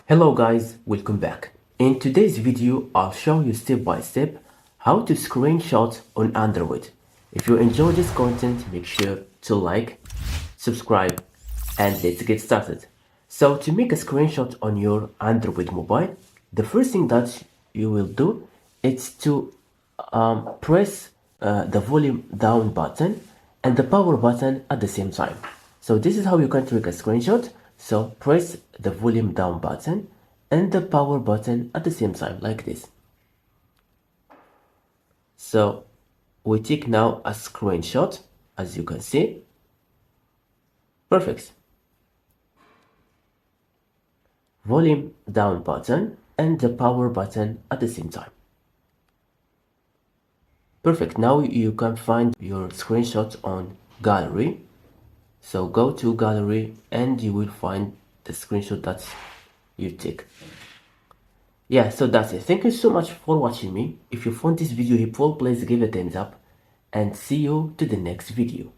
Hello guys, welcome back. In today's video, I'll show you step by step how to screenshot on Android. If you enjoy this content, make sure to like, subscribe, and let's get started. So to make a screenshot on your Android mobile, the first thing that you will do is to press the volume down button and the power button at the same time. So this is how you can take a screenshot. So press the volume down button and the power button at the same time, like this. So we take now a screenshot, as you can see. Perfect. Volume down button and the power button at the same time. Perfect. Now you can find your screenshot on gallery. So go to gallery and you will find the screenshot that you take. Yeah, so that's it. Thank you so much for watching me. If you found this video helpful, please give it a thumbs up and see you to the next video.